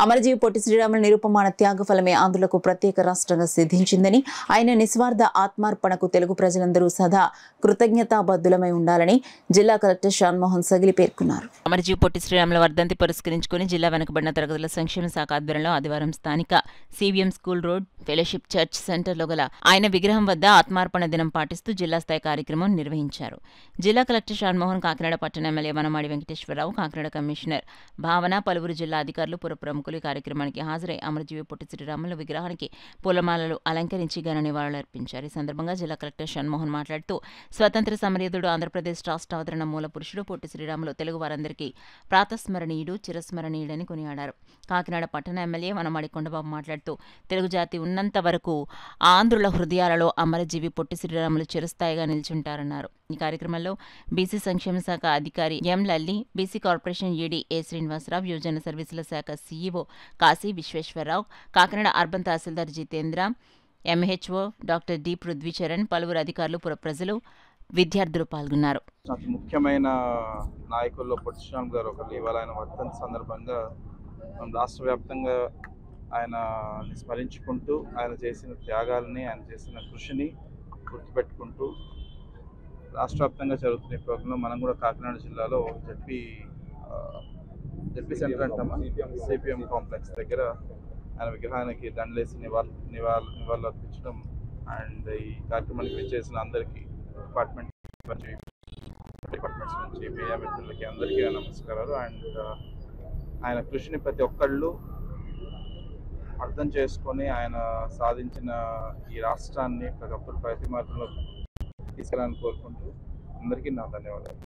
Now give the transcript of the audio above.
అమరజీవి పొట్టి శ్రీరాములు నిరుపమాన త్యాగఫలమే ఆంధ్రులకు ప్రత్యేక రాష్ట్రంగా సిద్ధించిందని, ఆయన నిస్వార్థ ఆత్మార్పణకు తెలుగు ప్రజలందరూ సదా కృతజ్ఞతాబద్ధులమై ఉండాలని జిల్లా కలెక్టర్ షాన్మోహన్ సగిలి పేర్కొన్నారు. అమరజీవి పొట్టి శ్రీరాముల వర్ధంతి పురస్కరించుకుని జిల్లా వెనుకబడిన తరగతుల సంక్షేమ శాఖ ఆధ్వర్యంలో ఆదివారం స్థానిక CVM school road fellowship church సెంటర్లో గల ఆయన విగ్రహం వద్ద ఆత్మార్పణ దినం పాటిస్తూ జిల్లా స్థాయి కార్యక్రమం నిర్వహించారు. జిల్లా కలెక్టర్ షాన్మోహన్, కాకినాడ పట్టణ ఎమ్మెల్యే వనమాడి వెంకటేశ్వరరావు, కాకినాడ కమిషనర్ భావన, పలువురు జిల్లా అధికారులు, పుర ప్రముఖులు ఈ కార్యక్రమానికి హాజరై అమరజీవి పొట్టి శ్రీరాములు విగ్రహానికి పూలమాలలు అలంకరించి ఘన నివాళులర్పించారు. ఈ సందర్భంగా జిల్లా కలెక్టర్ షాన్మోహన్ మాట్లాడుతూ, స్వతంత్ర సమరయోధుడు, ఆంధ్రప్రదేశ్ రాష్ట్ర అవతరణ మూల పురుషుడు పొట్టి శ్రీరాములు తెలుగు వారందరికీ ప్రాతస్మరణీయుడు, చిరస్మరణీయుడని కొనియాడారు. కాకినాడ పట్టణ ఎమ్మెల్యే వనమాడి కొండబాబు మాట్లాడుతూ, తెలుగు జాతి ఉన్నంత వరకు ఆంధ్రుల హృదయాలలో అమరజీవి పొట్టి శ్రీరాములు చిరస్థాయిగా నిలిచుంటారన్నారు. ఈ కార్యక్రమంలో బీసీ సంక్షేమ శాఖ అధికారి M Lalli, BC corporation ED A Srinivasa Rao, యువజన సర్వీసుల శాఖ సీఈఓ కాశీ విశ్వేశ్వరరావు, కాకినాడ అర్బన్ తహసీల్దార్ Jitendra, MHO doctor D Prithvicharan, పలువురు అధికారులు, పుర ప్రజలు, విద్యార్థులు పాల్గొన్నారు. ముఖ్యమైన నాయకుల్లో పొట్టి శ్రీరాములు గారు ఒకరు. ఇవాళ ఆయన వర్ధంతి సందర్భంగా మనం రాష్ట్ర వ్యాప్తంగా ఆయనని స్మరించుకుంటూ, ఆయన చేసిన త్యాగాలని, ఆయన చేసిన కృషిని గుర్తుపెట్టుకుంటూ రాష్ట్ర వ్యాప్తంగా జరుగుతున్న ఈ ప్రోగ్రాంలో మనం కూడా కాకినాడ జిల్లాలో జెడ్పీ సెంటర్ అంటామా, సిపిఎం కాంప్లెక్స్ దగ్గర ఆయన విగ్రహానికి దండలేసి నివాళులు అర్పించడం అండ్ ఈ కార్యక్రమానికి విచ్చేసిన అందరికీ డిపార్ట్మెంట్స్ నుంచి మీడియా మిత్రులకి అందరికీ నమస్కారాలు. అండ్ ఆయన కృషిని ప్రతి ఒక్కళ్ళు అర్థం చేసుకొని ఆయన సాధించిన ఈ రాష్ట్రాన్ని ప్రతి ఒక్కరు ప్రతి మార్గంలో తీసుకెళ్ళాలని కోరుకుంటూ అందరికీ నా ధన్యవాదాలు.